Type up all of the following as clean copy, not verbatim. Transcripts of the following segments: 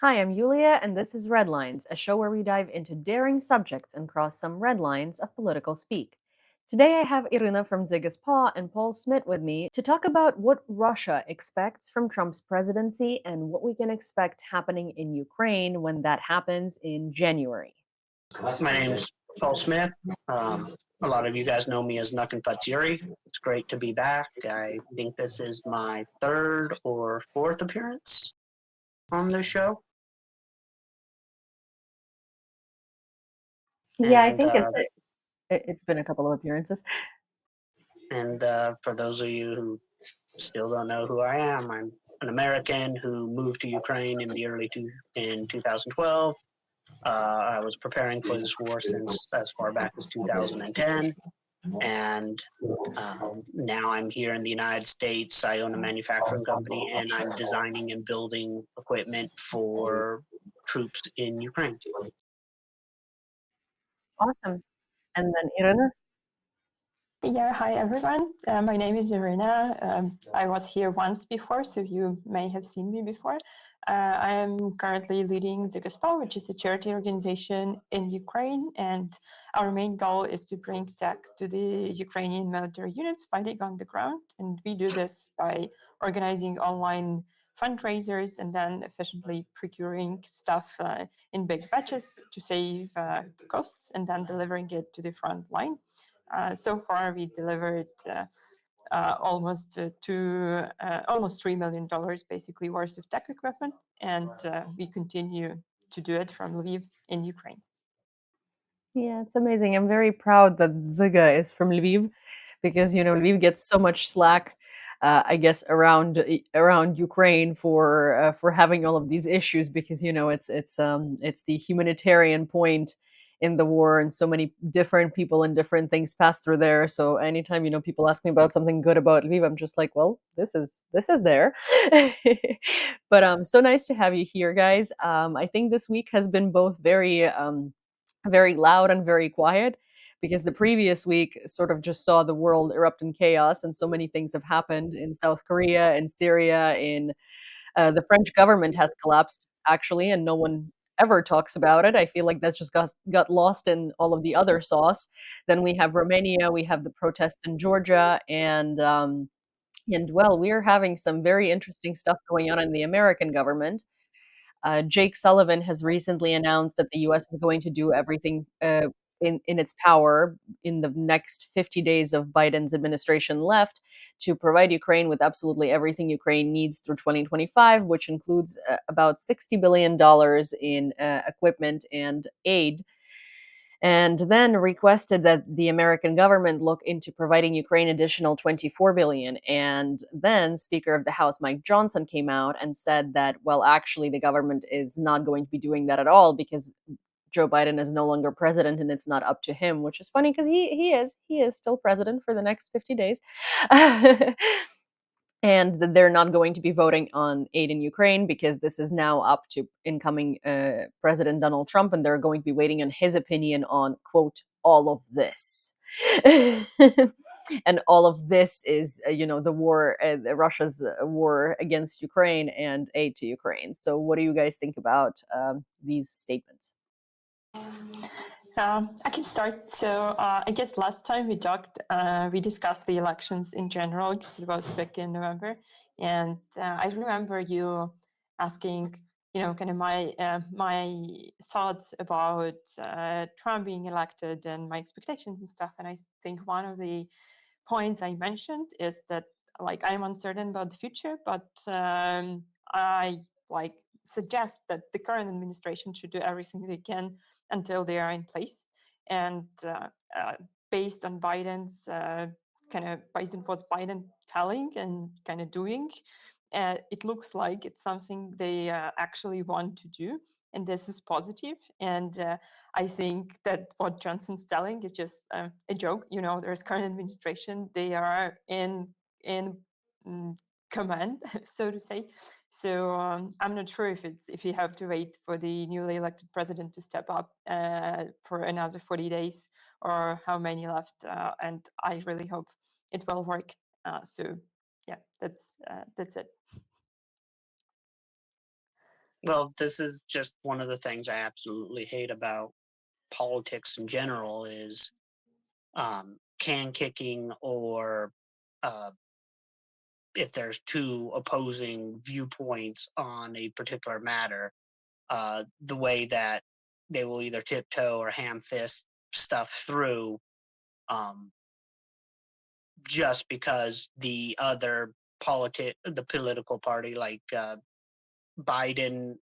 Hi, I'm Yulia, and this is Red Lines, a show where we dive into daring subjects and cross some red lines of political speak. Today, I have Irina from Ziga's Paw and Paul Smith with me to talk about what Russia expects from Trump's presidency and what we can expect happening in Ukraine when that happens in January. My name's Paul Smith. A lot of you guys know me as Nuck and Patsuri. It's great to be back. I think this is my third or fourth appearance on this show. Yeah, I And think uh, it's been a couple of appearances. and for those of you who still don't know who I am, I'm an American who moved to Ukraine in 2012. I was preparing for this war since as far back as 2010. And now I'm here in the United States. I own a manufacturing company, and I'm designing and building equipment for troops in Ukraine. Awesome. And then Irina? Yeah, hi everyone. My name is Irina. I was here once before, so you may have seen me before. I am currently leading Zigaspa, which is a charity organization in Ukraine, and our main goal is to bring tech to the Ukrainian military units fighting on the ground. And we do this by organizing online fundraisers and then efficiently procuring stuff in big batches to save costs and then delivering it to the front line. So far, we delivered almost almost $3 million basically worth of tech equipment, and we continue to do it from Lviv in Ukraine. Yeah, it's amazing. I'm very proud that Ziga is from Lviv because Lviv gets so much slack, I guess around Ukraine for having all of these issues because it's the humanitarian point in the war and so many different people and different things pass through there. So anytime people ask me about something good about Lviv, I'm just like, well, this is there. But so nice to have you here, guys. I think this week has been both very loud and very quiet because the previous week sort of just saw the world erupt in chaos and so many things have happened in South Korea, in Syria, in the French government has collapsed actually, and no one ever talks about it. I feel like that just got lost in all of the other sauce. Then we have Romania, we have the protests in Georgia, and well, we're having some very interesting stuff going on in the American government. Jake Sullivan has recently announced that the U.S. is going to do everything in its power in the next 50 days of Biden's administration left to provide Ukraine with absolutely everything Ukraine needs through 2025, which includes about $60 billion in equipment and aid, and then requested that the American government look into providing Ukraine additional 24 billion. And then Speaker of the House Mike Johnson came out and said that, well, actually the government is not going to be doing that at all because Joe Biden is no longer president and it's not up to him, which is funny because he is still president for the next 50 days. And that they're not going to be voting on aid in Ukraine because this is now up to incoming President Donald Trump, and they're going to be waiting on his opinion on, quote, all of this. And all of this is, the war, Russia's war against Ukraine and aid to Ukraine. So, what do you guys think about these statements? I can start. So I guess last time we talked, we discussed the elections in general because it was back in November, and I remember you asking, kind of my thoughts about Trump being elected and my expectations and stuff. And I think one of the points I mentioned is that like I'm uncertain about the future, but I like suggest that the current administration should do everything they can until they are in place. And based on Biden's based on what Biden telling and kind of doing, it looks like it's something they actually want to do. And this is positive. And I think that what Johnson's telling is just a joke. There's current administration; they are in command, so to say. So I'm not sure if you have to wait for the newly elected president to step up for another 40 days or how many left. And I really hope it will work. So yeah, that's it. Well, this is just one of the things I absolutely hate about politics in general is can kicking or uh, if there's two opposing viewpoints on a particular matter, the way that they will either tiptoe or ham fist stuff through um, just because the political party, like Biden,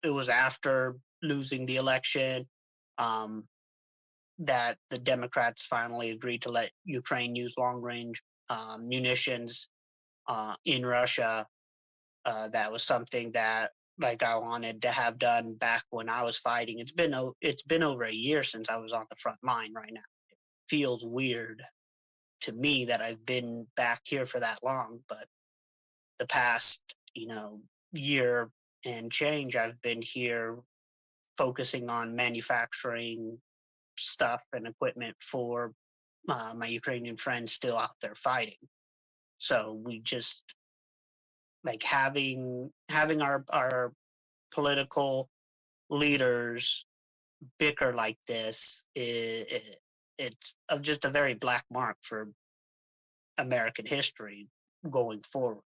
it was after losing the election um, that the Democrats finally agreed to let Ukraine use long range munitions in Russia. That was something that like I wanted to have done back when I was fighting. It's been over a year since I was on the front line. Right now, it feels weird to me that I've been back here for that long, but the past year and change, I've been here focusing on manufacturing stuff and equipment for my Ukrainian friends still out there fighting. So we just like having our political leaders bicker like this. It's just a very black mark for American history going forward.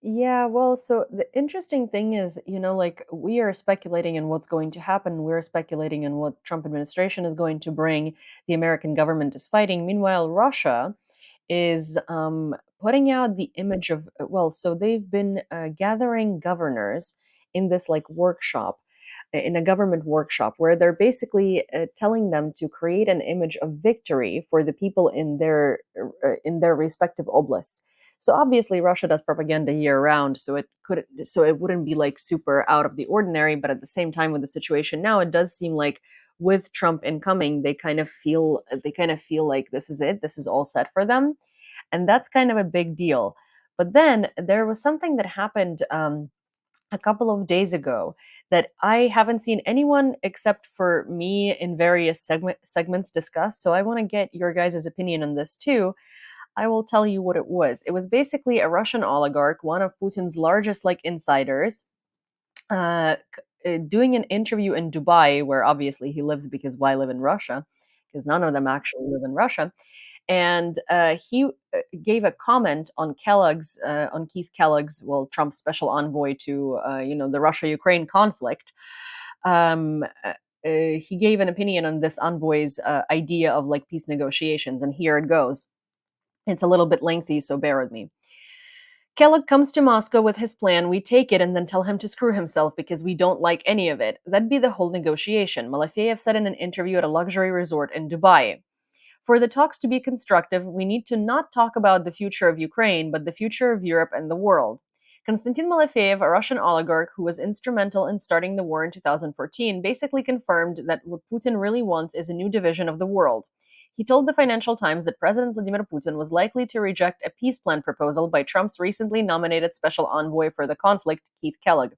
Yeah, well, so the interesting thing is, like we are speculating in what's going to happen. We're speculating in what Trump administration is going to bring. The American government is fighting. Meanwhile, Russia is putting out the image of, well, so they've been gathering governors in this like workshop, in a government workshop, where they're basically telling them to create an image of victory for the people in their respective oblasts. So obviously Russia does propaganda year round, so it wouldn't be like super out of the ordinary, but at the same time with the situation now it does seem like with Trump incoming, they kind of feel like this is it. This is all set for them, and that's kind of a big deal. But then there was something that happened a couple of days ago that I haven't seen anyone except for me in various segments discuss. So I want to get your guys' opinion on this too. I will tell you what it was. It was basically a Russian oligarch, one of Putin's largest like insiders, doing an interview in Dubai, where obviously he lives because why live in Russia? Because none of them actually live in Russia. And he gave a comment on on Keith Kellogg's, well, Trump's special envoy to, the Russia-Ukraine conflict. He gave an opinion on this envoy's idea of like peace negotiations, and here it goes. It's a little bit lengthy, so bear with me. Kellogg comes to Moscow with his plan. We take it and then tell him to screw himself because we don't like any of it. That'd be the whole negotiation, Malafeyev said in an interview at a luxury resort in Dubai. For the talks to be constructive, we need to not talk about the future of Ukraine, but the future of Europe and the world. Konstantin Malafeyev, a Russian oligarch who was instrumental in starting the war in 2014, basically confirmed that what Putin really wants is a new division of the world. He told the Financial Times that President Vladimir Putin was likely to reject a peace plan proposal by Trump's recently nominated special envoy for the conflict, Keith Kellogg.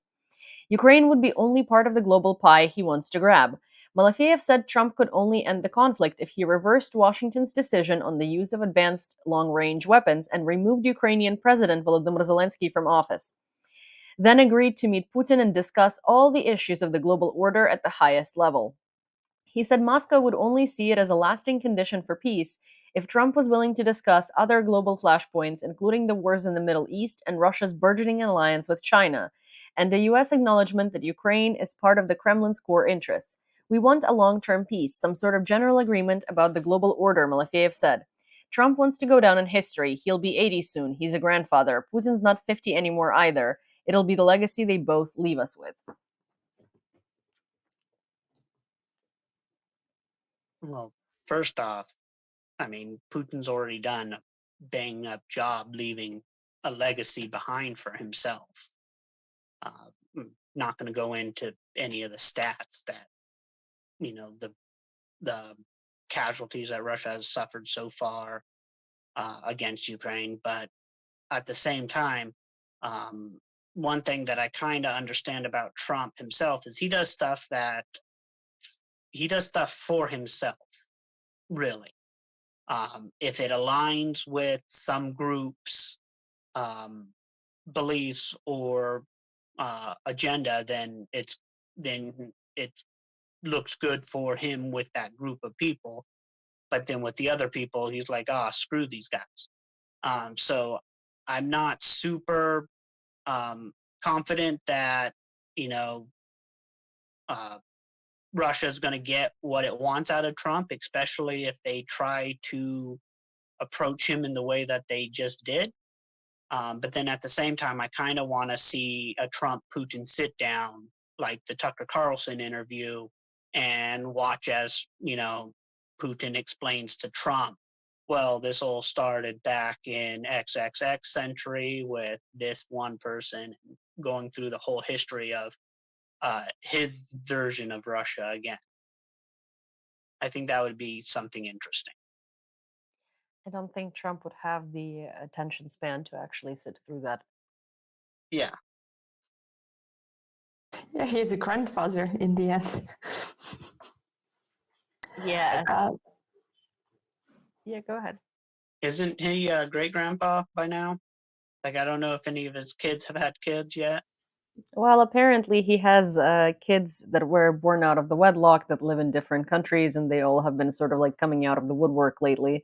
Ukraine would be only part of the global pie he wants to grab. Malafeyev said Trump could only end the conflict if he reversed Washington's decision on the use of advanced long range weapons and removed Ukrainian President Volodymyr Zelensky from office. Then agreed to meet Putin and discuss all the issues of the global order at the highest level. He said Moscow would only see it as a lasting condition for peace if Trump was willing to discuss other global flashpoints, including the wars in the Middle East and Russia's burgeoning alliance with China, and the US acknowledgement that Ukraine is part of the Kremlin's core interests. We want a long term peace, some sort of general agreement about the global order, Malafeyev said. Trump wants to go down in history. He'll be 80 soon. He's a grandfather. Putin's not 50 anymore either. It'll be the legacy they both leave us with. Well, first off, I mean, Putin's already done a bang up job leaving a legacy behind for himself. Not going to go into any of the stats that the casualties that Russia has suffered so far against Ukraine, but at the same time, um, one thing that I kind of understand about Trump himself is he does stuff for himself, really. If it aligns with some groups' um, beliefs or agenda, then it looks good for him with that group of people. But then with the other people, he's like, ah, screw these guys. So I'm not super confident that you know uh, Russia's going to get what it wants out of Trump, especially if they try to approach him in the way that they just did. But then at the same time, I kind of want to see a Trump Putin sit down, like the Tucker Carlson interview, and watch as Putin explains to Trump, well, this all started back in XXX century with this one person, going through the whole history of his version of Russia again. I think that would be something interesting. I don't think Trump would have the attention span to actually sit through that. Yeah. Yeah, he's a grandfather in the end. Yeah. Uh, Yeah, go ahead. Isn't he a great grandpa by now? Like, I don't know if any of his kids have had kids yet. Well, apparently he has kids that were born out of the wedlock that live in different countries, and they all have been sort of like coming out of the woodwork lately.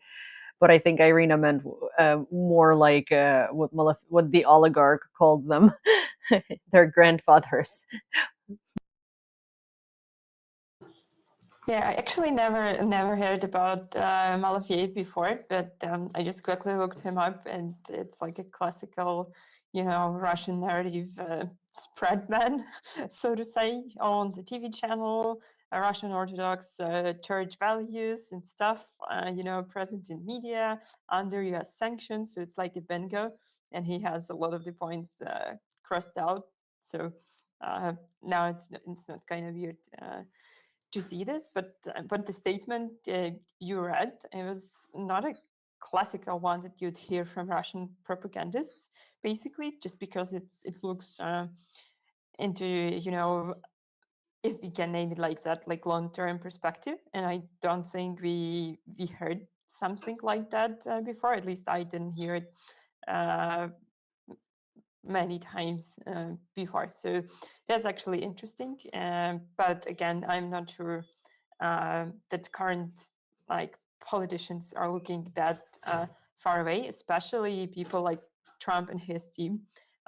But I think Irina meant more like what the oligarch called them, their grandfathers. Yeah, I actually never heard about Malafiev before, but I just quickly looked him up, and it's like a classical, Russian narrative spread man, so to say, owns a TV channel, a Russian Orthodox church values and stuff, present in media under U.S. sanctions. So it's like a bingo, and he has a lot of the points crossed out. So now it's not kind of weird to see this, but the statement you read, it was not a classical one that you'd hear from Russian propagandists, basically, just because it looks into, if we can name it like that, like long-term perspective. And I don't think we heard something like that before. At least I didn't hear it many times before. So that's actually interesting. But again, I'm not sure that current politicians are looking that far away, especially people like Trump and his team.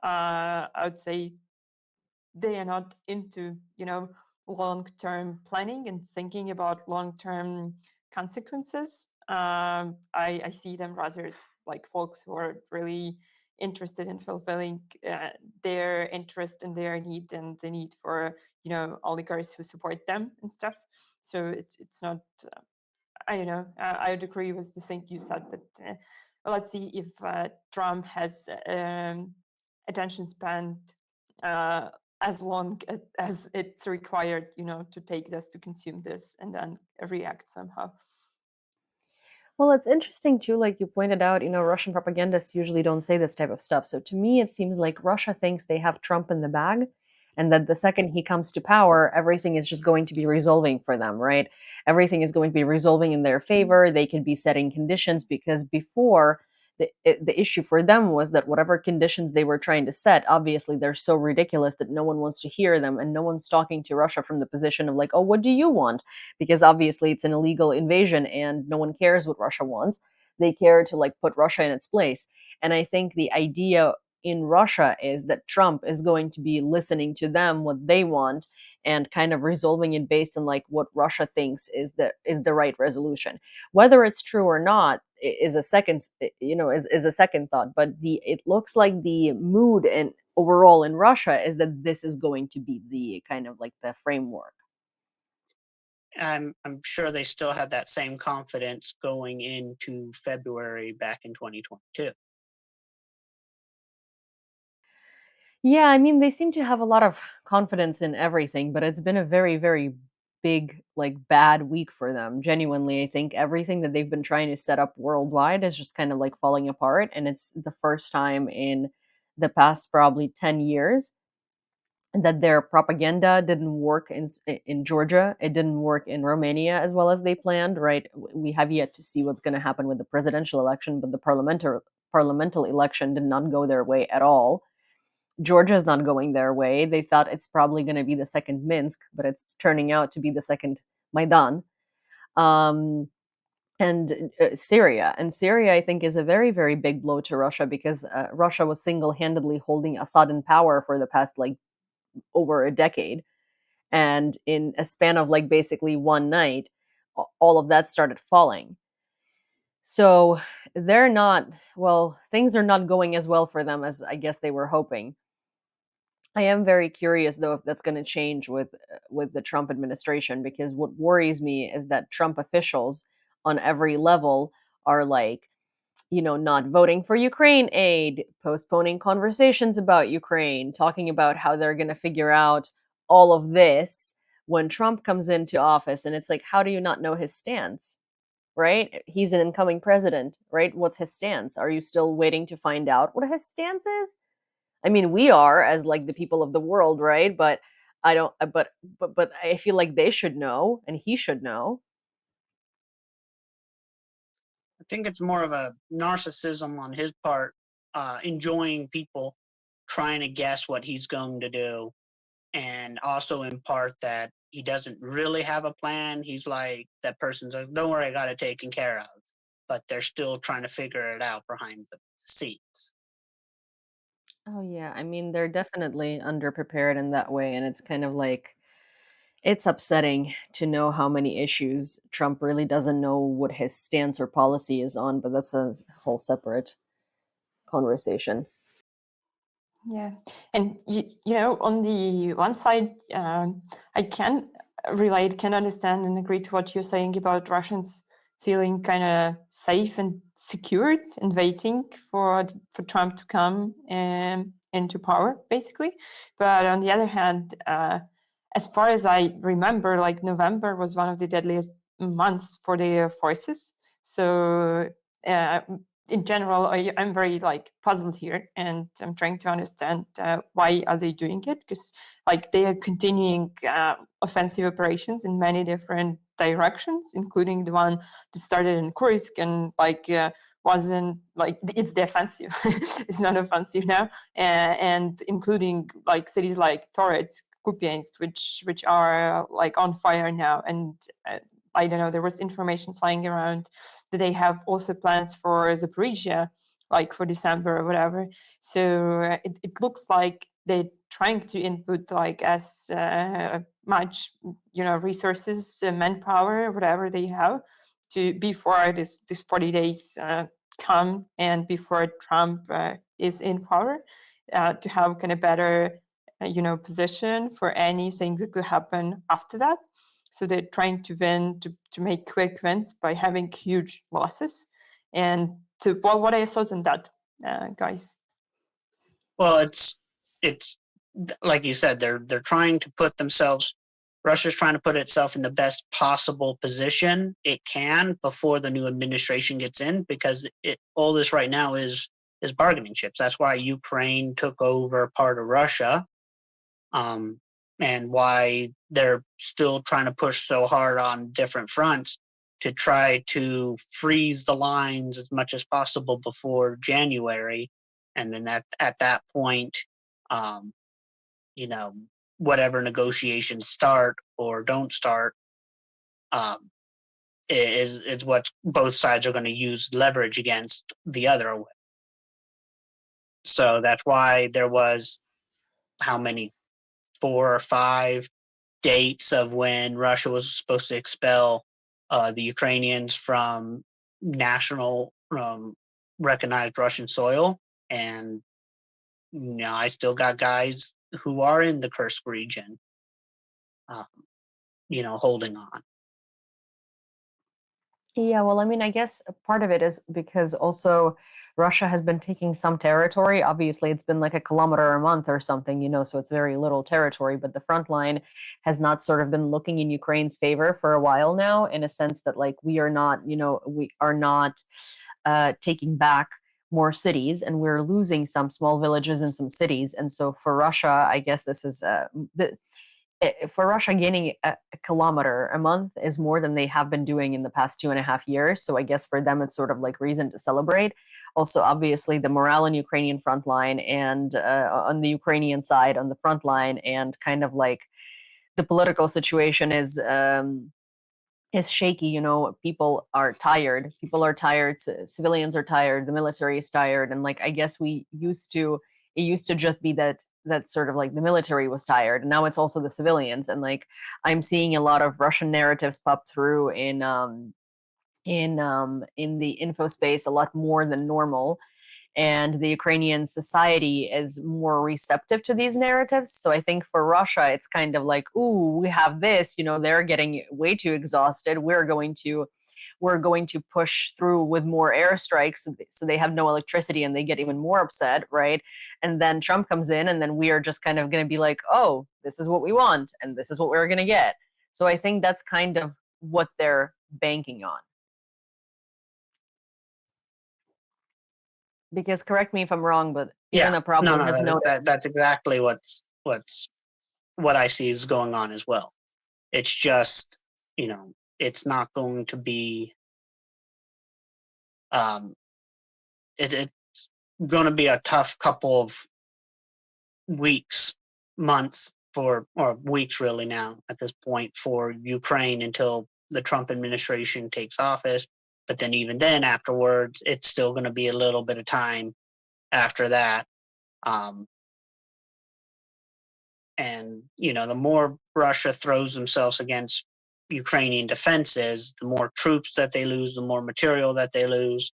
I would say they are not into long-term planning and thinking about long-term consequences. I see them rather as like folks who are really interested in fulfilling their interest and their need and the need for oligarchs who support them and stuff. So it's not. I don't know. I would agree with the thing you said that. Let's see if Trump has attention span as long as it's required, to take this, to consume this, and then react somehow. Well, it's interesting too, like you pointed out, Russian propagandists usually don't say this type of stuff. So to me, it seems like Russia thinks they have Trump in the bag, and that the second he comes to power, everything is just going to be resolving for them, right? Everything is going to be resolving in their favor. They can be setting conditions because before, the issue for them was that whatever conditions they were trying to set, obviously they're so ridiculous that no one wants to hear them, and no one's talking to Russia from the position of like, oh, what do you want? Because obviously it's an illegal invasion and no one cares what Russia wants. They care to like put Russia in its place. And I think the idea in Russia is that Trump is going to be listening to them what they want and kind of resolving it based on like what Russia thinks is the right resolution. Whether it's true or not is a second is a second thought, but the it looks like the mood and overall in Russia is that this is going to be the kind of like the framework. I'm sure they still had that same confidence going into February back in 2022. Yeah, I mean, they seem to have a lot of confidence in everything, but it's been a very, very big, like, bad week for them. Genuinely, I think everything that they've been trying to set up worldwide is just kind of like falling apart. And it's the first time in the past probably 10 years that their propaganda didn't work in Georgia. It didn't work in Romania as well as they planned, right? We have yet to see what's going to happen with the presidential election, but the parliamentary election did not go their way at all. Georgia's not going their way. They thought it's probably going to be the second Minsk, but it's turning out to be the second Maidan. Um, and Syria. And Syria, I think, is a very, very big blow to Russia because Russia was single handedly holding Assad in power for the past like over a decade. And in a span of like basically one night, all of that started falling. So they're not, well, things are not going as well for them as I guess they were hoping. I am very curious though if that's going to change with the Trump administration, because what worries me is that Trump officials on every level are like, not voting for Ukraine aid, postponing conversations about Ukraine, talking about how they're going to figure out all of this when Trump comes into office. And it's like, how do you not know his stance? Right? He's an incoming president, right? What's his stance? Are you still waiting to find out what his stance is? I mean, we are as like the people of the world, right? But I don't. But I feel like they should know, and he should know. I think it's more of a narcissism on his part, enjoying people trying to guess what he's going to do, and also in part that he doesn't really have a plan. He's like that person's like, "Don't worry, I got it taken care of," but they're still trying to figure it out behind the scenes. Oh yeah, I mean they're definitely underprepared in that way, and it's kind of like it's upsetting to know how many issues Trump really doesn't know what his stance or policy is on, but that's a whole separate conversation. Yeah, and on the one side, I can relate, can understand, and agree to what you're saying about Russians feeling kind of safe and secured and waiting for Trump to come into power, basically. But on the other hand, as far as I remember, like November was one of the deadliest months for the forces. So uh, in general, I'm very like puzzled here, and I'm trying to understand why are they doing it, because like they are continuing offensive operations in many different directions, including the one that started in Kursk and like wasn't like it's defensive, it's not offensive now, and including like cities like Torets, Kupiansk, which are like on fire now, and I don't know, there was information flying around that they have also plans for Zaporizhia, like for December or whatever. So it looks like they're trying to input like as much, resources, manpower, whatever they have, to before this 40 days come and before Trump is in power, to have kind of better, position for anything that could happen after that. So they're trying to win, to make quick wins by having huge losses. And to what are your thoughts on that, guys? Well, it's like you said, they're trying to put themselves. Russia's trying to put itself in the best possible position it can before the new administration gets in, because all this right now is bargaining chips. That's why Ukraine took over part of Russia, um, and why they're still trying to push so hard on different fronts to try to freeze the lines as much as possible before January, and then at that point, um, you know, whatever negotiations start or don't start, um, is what both sides are going to use leverage against the other. So that's why there was how many, 4 or 5 dates of when Russia was supposed to expel the Ukrainians from national recognized Russian soil, and I still got guys who are in the Kursk region, um, holding on. Yeah, well, I mean, I guess part of it is because also Russia has been taking some territory. Obviously, it's been like a kilometer a month or something, so it's very little territory. But the front line has not sort of been looking in Ukraine's favor for a while now, in a sense that like we are not taking back more cities, and we're losing some small villages and some cities. And so for Russia, I guess this is for Russia, gaining a kilometer a month is more than they have been doing in the past 2.5 years. So I guess for them, it's sort of like reason to celebrate. Also, obviously, the morale in Ukrainian front line and on the Ukrainian side on the front line, and kind of like the political situation is shaky. You know, people are tired. People are tired. Civilians are tired. The military is tired. And like, I guess it used to just be that sort of like the military was tired, and now it's also the civilians. And like, I'm seeing a lot of Russian narratives pop through in the info space a lot more than normal, and the Ukrainian society is more receptive to these narratives. So I think for Russia, it's kind of like, ooh, we have this, you know, they're getting way too exhausted. We're going to push through with more airstrikes, so they have no electricity and they get even more upset, right? And then Trump comes in, and then we are just kind of going to be like, oh, this is what we want, and this is what we're going to get. So I think that's kind of what they're banking on. Because correct me if I'm wrong, but Yeah, Irina probably has no, noticed. that's exactly what I see is going on as well. It's just, it's not going to be, it's going to be a tough couple of weeks, months or weeks really now at this point for Ukraine until the Trump administration takes office. But then even then afterwards, it's still going to be a little bit of time after that. And, the more Russia throws themselves against Ukrainian defenses, the more troops that they lose, the more material that they lose.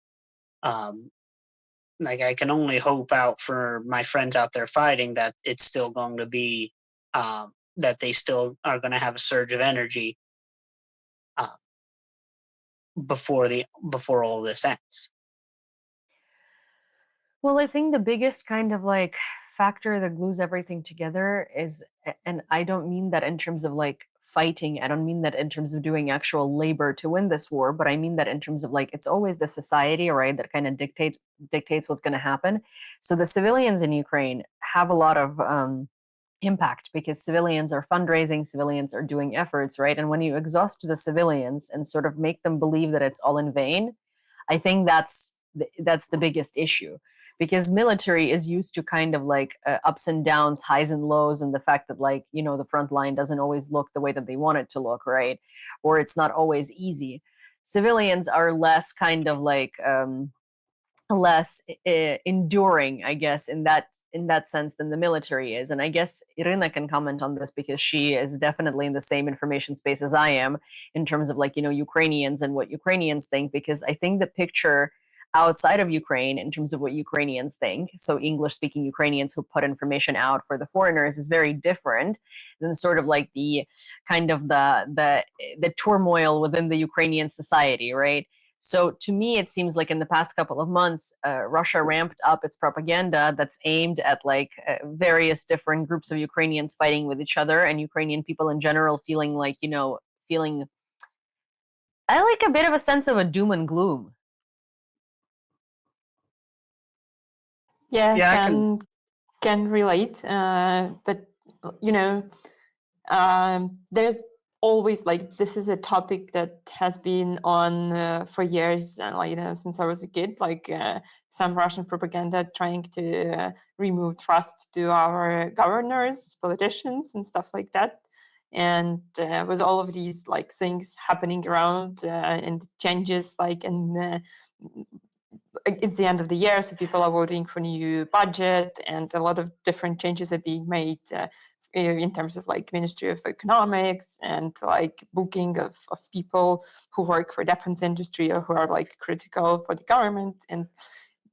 Like, I can only hope out for my friends out there fighting that it's still going to be, that they still are going to have a surge of energy uh, before all this ends. Well, I think the biggest kind of like factor that glues everything together is, and I don't mean that in terms of like fighting, I don't mean that in terms of doing actual labor to win this war, but I mean that in terms of like, it's always the society, right, that kind of dictates what's going to happen. So the civilians in Ukraine have a lot of impact because civilians are fundraising, civilians are doing efforts, right? And when you exhaust the civilians and sort of make them believe that it's all in vain, I think that's the biggest issue, because military is used to kind of like ups and downs, highs and lows, and the fact that, like, you know, the front line doesn't always look the way that they want it to look, right? Or it's not always easy. Civilians are less kind of like less enduring, I guess, in that sense than the military is. And I guess Irina can comment on this because she is definitely in the same information space as I am in terms of, like, you know, Ukrainians and what Ukrainians think, because I think the picture outside of Ukraine in terms of what Ukrainians think, so English speaking Ukrainians who put information out for the foreigners, is very different than sort of like the kind of the turmoil within the Ukrainian society, right? So to me, it seems like in the past couple of months, Russia ramped up its propaganda that's aimed at like various different groups of Ukrainians fighting with each other, and Ukrainian people in general feeling like, you know, feeling, I like a bit of a sense of a doom and gloom. Yeah, Yeah, I can relate. But you know, there's always, like, this is a topic that has been on for years, like, you know, since I was a kid, like some Russian propaganda trying to remove trust to our governors, politicians, and stuff like that. And with all of these like things happening around and changes, like, and it's the end of the year, so people are voting for new budget, and a lot of different changes are being made in terms of like Ministry of Economics and like booking of people who work for defense industry or who are like critical for the government. And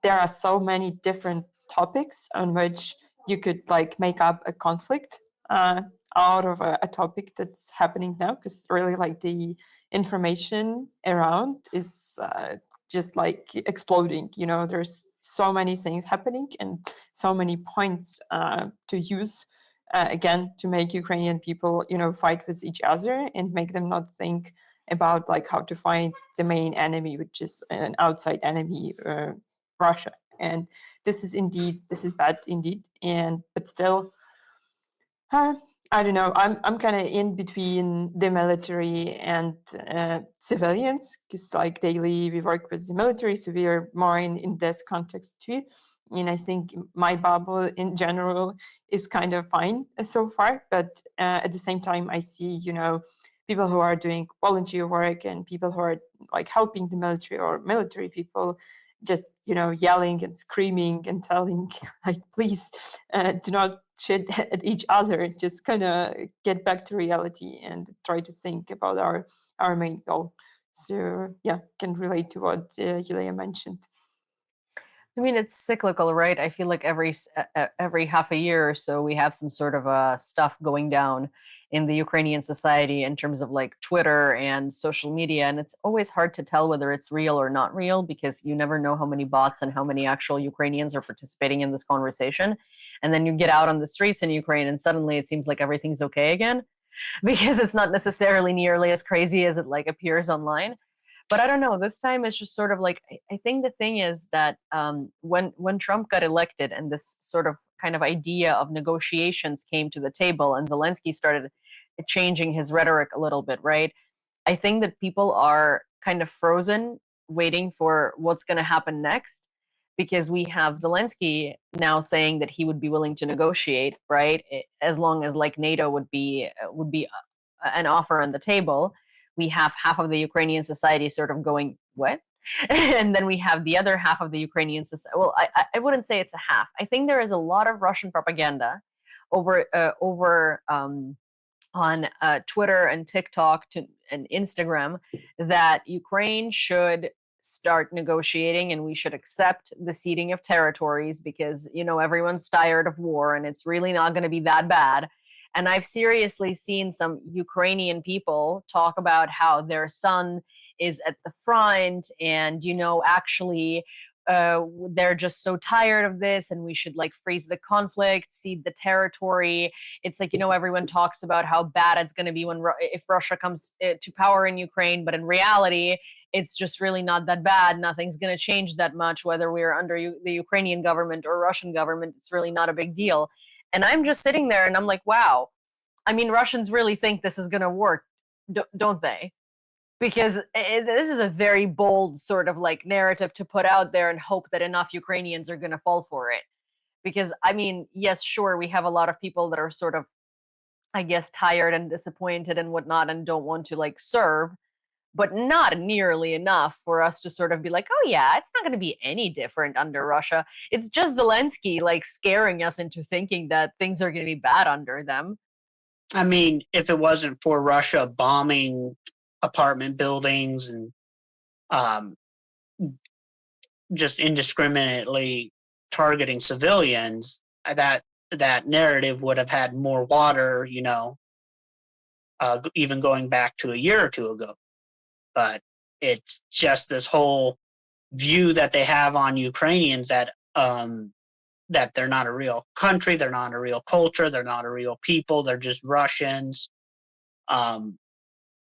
there are so many different topics on which you could like make up a conflict out of a topic that's happening now, because really like the information around is just like exploding. You know, there's so many things happening and so many points to use again to make Ukrainian people, you know, fight with each other and make them not think about like how to find the main enemy, which is an outside enemy, Russia. And this is bad indeed. And but still, I don't know. I'm kind of in between the military and civilians, because like daily we work with the military, so we are more in this context too. And I think my bubble in general is kind of fine so far, but at the same time, I see people who are doing volunteer work and people who are like helping the military or military people just yelling and screaming and telling like, please do not shit at each other, just kind of get back to reality and try to think about our main goal. So yeah, can relate to what Yulia mentioned. I mean, it's cyclical, right? I feel like every half a year or so we have some sort of stuff going down in the Ukrainian society in terms of like Twitter and social media, and it's always hard to tell whether it's real or not real because you never know how many bots and how many actual Ukrainians are participating in this conversation. And then you get out on the streets in Ukraine, and suddenly it seems like everything's okay again because it's not necessarily nearly as crazy as it like appears online. But I don't know. This time it's just sort of like I think the thing is that when Trump got elected and this sort of kind of idea of negotiations came to the table and Zelensky started changing his rhetoric a little bit, right? I think that people are kind of frozen, waiting for what's going to happen next, because we have Zelensky now saying that he would be willing to negotiate, right? As long as like NATO would be an offer on the table. We have half of the Ukrainian society sort of going, what? And then we have the other half of the Ukrainian society. Well, I wouldn't say it's a half. I think there is a lot of Russian propaganda over on Twitter and TikTok and Instagram that Ukraine should start negotiating and we should accept the ceding of territories because everyone's tired of war and it's really not going to be that bad. And I've seriously seen some Ukrainian people talk about how their son is at the front and actually they're just so tired of this and we should like freeze the conflict, cede the territory. It's like everyone talks about how bad it's going to be if Russia comes to power in Ukraine, but in reality it's just really not that bad. Nothing's going to change that much whether we're under the Ukrainian government or Russian government. It's really not a big deal. And I'm just sitting there and I'm like, wow, I mean, Russians really think this is going to work, don't they? Because this is a very bold sort of like narrative to put out there and hope that enough Ukrainians are going to fall for it. Because I mean, yes, sure, we have a lot of people that are sort of, I guess, tired and disappointed and whatnot and don't want to like serve, but not nearly enough for us to sort of be like, oh yeah, it's not going to be any different under Russia. It's just Zelensky like scaring us into thinking that things are going to be bad under them. I mean, if it wasn't for Russia bombing apartment buildings and just indiscriminately targeting civilians, that narrative would have had more water, even going back to a year or two ago. But it's just this whole view that they have on Ukrainians that they're not a real country, they're not a real culture, they're not a real people, they're just Russians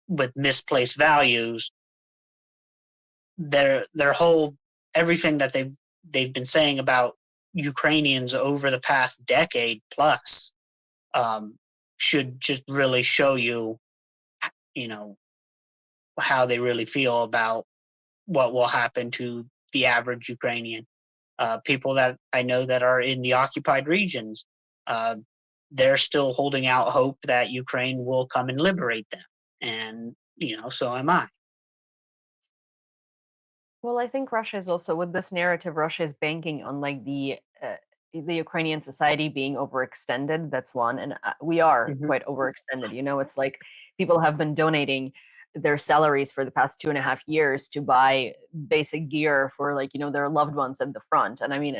with misplaced values. Their whole everything that they've been saying about Ukrainians over the past decade plus should just really show you, how they really feel about what will happen to the average Ukrainian. People that I know that are in the occupied regions, they're still holding out hope that Ukraine will come and liberate them. And, so am I. Well, I think Russia is also with this narrative. Russia is banking on like the Ukrainian society being overextended. That's one, and we are Mm-hmm. quite overextended. It's like people have been donating their salaries for the past 2.5 years to buy basic gear for like their loved ones at the front. And I mean,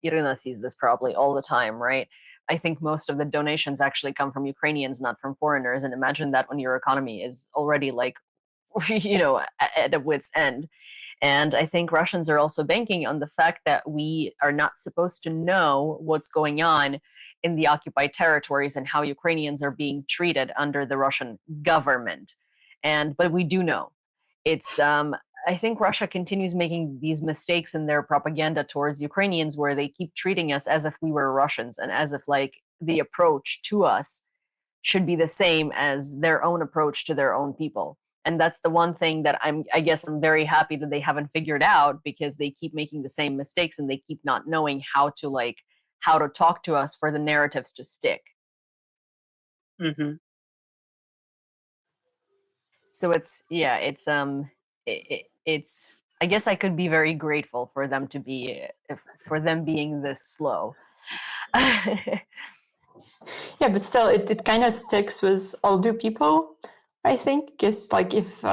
Irina sees this probably all the time, right? I think most of the donations actually come from Ukrainians, not from foreigners. And imagine that when your economy is already like, at a wit's end. And I think Russians are also banking on the fact that we are not supposed to know what's going on in the occupied territories and how Ukrainians are being treated under the Russian government. But we do know. It's I think Russia continues making these mistakes in their propaganda towards Ukrainians where they keep treating us as if we were Russians and as if like the approach to us should be the same as their own approach to their own people. And that's the one thing that I guess I'm very happy that they haven't figured out, because they keep making the same mistakes and they keep not knowing how to talk to us for the narratives to stick. Mm-hmm. So it's I guess I could be very grateful for them for them being this slow. Yeah, but still, it kind of sticks with older people, I think, because like if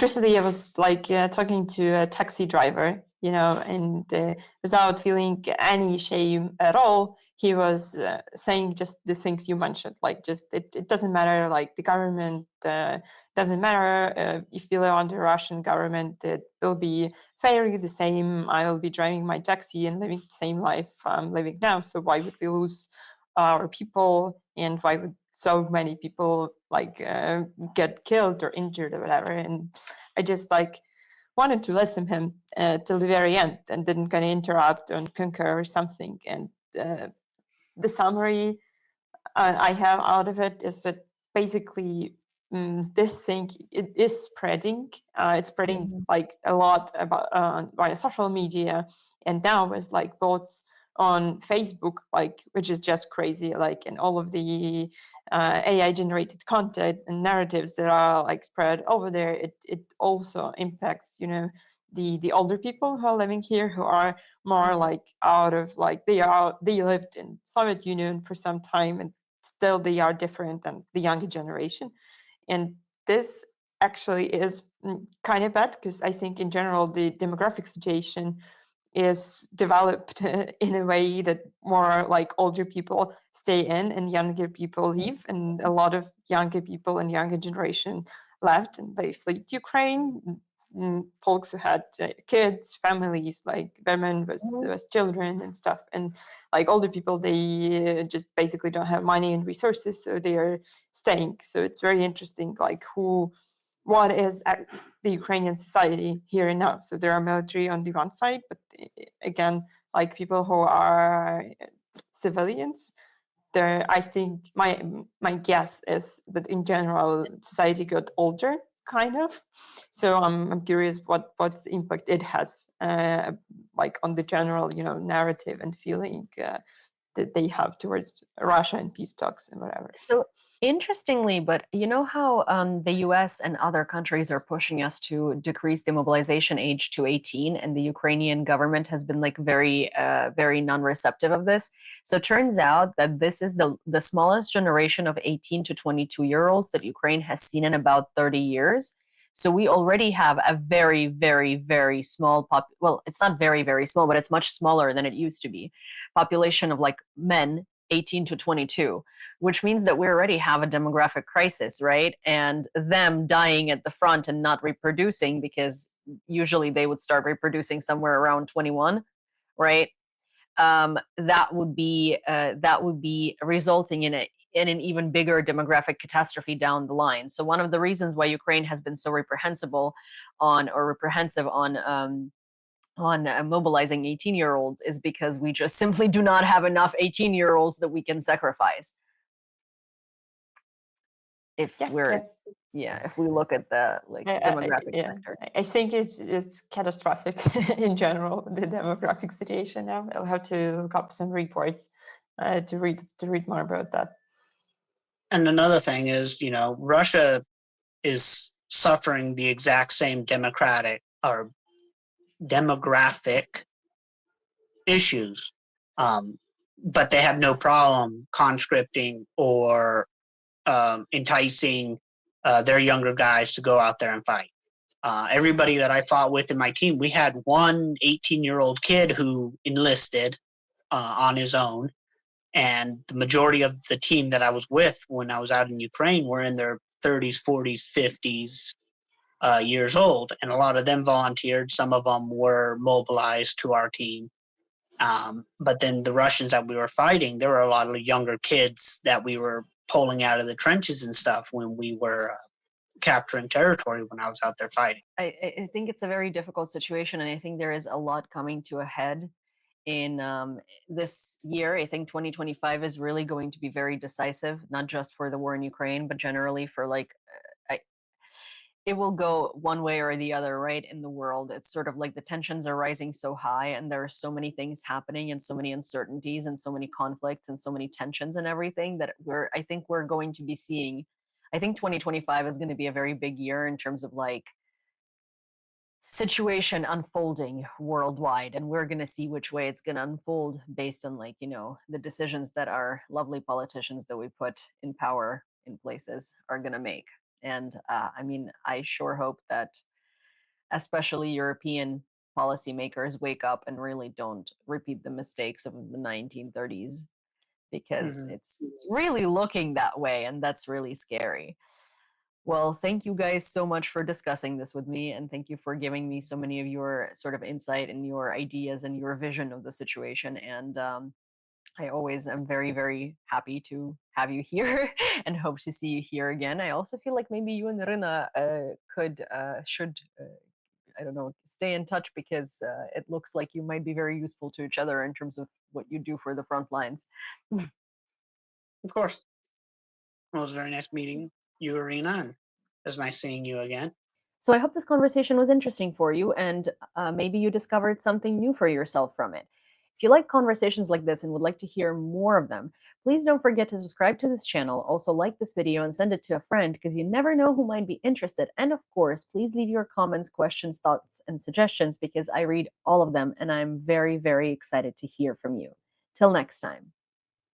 recently I was like talking to a taxi driver, you know, and without feeling any shame at all, he was saying just the things you mentioned, like just it doesn't matter, like the government doesn't matter if you live under Russian government, it will be fairly the same. I will be driving my taxi and living the same life I'm living now. So why would we lose our people, and why would so many people like get killed or injured or whatever? And I just like wanted to listen him till the very end and didn't kind of interrupt and concur or something. And the summary I have out of it is that basically this thing, it is spreading. It's spreading Mhm. like a lot about via social media, and now with like votes on Facebook, like, which is just crazy. Like, and all of the AI generated content and narratives that are like spread over there, it also impacts, you know, the older people who are living here, who are more like out of like they lived in Soviet Union for some time, and still they are different than the younger generation. And this actually is kind of bad, because I think in general the demographic situation is developed in a way that more like older people stay in and younger people leave, and a lot of younger people and younger generation left and they fled Ukraine. Folks who had kids, families, like women with children and stuff, and like older people, they just basically don't have money and resources, so they are staying. So it's very interesting, like what is the Ukrainian society here and now. So there are military on the one side, but again, like people who are civilians, there, I think my guess is that in general society got older, kind of. So I'm curious what's impact it has like on the general, you know, narrative and feeling that they have towards Russia and peace talks and whatever. So interestingly, but you know how the US and other countries are pushing us to decrease the mobilization age to 18, and the Ukrainian government has been like very non-receptive of this. So it turns out that this is the smallest generation of 18 to 22-year-olds that Ukraine has seen in about 30 years. So we already have a very small well, it's not very small, but it's much smaller than it used to be. Population of like men 18 to 22, which means that we already have a demographic crisis, right? And them dying at the front and not reproducing, because usually they would start reproducing somewhere around 21, right? That would be resulting in an even bigger demographic catastrophe down the line. So one of the reasons why Ukraine has been so reprehensive on mobilizing 18-year-olds is because we just simply do not have enough 18-year-olds that we can sacrifice. If we look at the like demographic factor. I think it's catastrophic in general, the demographic situation now. I'll have to look up some reports to read more about that. And another thing is, you know, Russia is suffering the exact same demographic issues, but they have no problem conscripting or enticing their younger guys to go out there and fight. Everybody that I fought with in my team, we had one 18-year-old kid who enlisted on his own, and the majority of the team that I was with when I was out in Ukraine were in their 30s, 40s, 50s years old, and a lot of them volunteered. Some of them were mobilized to our team. But then the Russians that we were fighting, there were a lot of younger kids that we were pulling out of the trenches and stuff when we were capturing territory when I was out there fighting. I think it's a very difficult situation, and I think there is a lot coming to a head in this year. I think 2025 is really going to be very decisive, not just for the war in Ukraine, but generally for like it will go one way or the other, right? In the world, it's sort of like the tensions are rising so high, and there are so many things happening, and so many uncertainties, and so many conflicts, and so many tensions, and everything that I think we're going to be seeing. I think 2025 is going to be a very big year in terms of like situation unfolding worldwide, and we're going to see which way it's going to unfold based on like the decisions that our lovely politicians that we put in power in places are going to make. And I mean, I sure hope that especially European policymakers wake up and really don't repeat the mistakes of the 1930s, because Hmm. it's really looking that way, and that's really scary. Well, thank you guys so much for discussing this with me, and thank you for giving me so many of your sort of insight and your ideas and your vision of the situation. And I always am very, very happy to have you here and hope to see you here again. I also feel like maybe you and Rina should, I don't know, stay in touch, because it looks like you might be very useful to each other in terms of what you do for the front lines. Of course. Well, it was very nice meeting you, Arena, and it was nice seeing you again. So I hope this conversation was interesting for you, and maybe you discovered something new for yourself from it. If you like conversations like this and would like to hear more of them, please don't forget to subscribe to this channel. Also, like this video and send it to a friend, because you never know who might be interested. And of course, please leave your comments, questions, thoughts, and suggestions, because I read all of them and I'm very, very excited to hear from you. Till next time.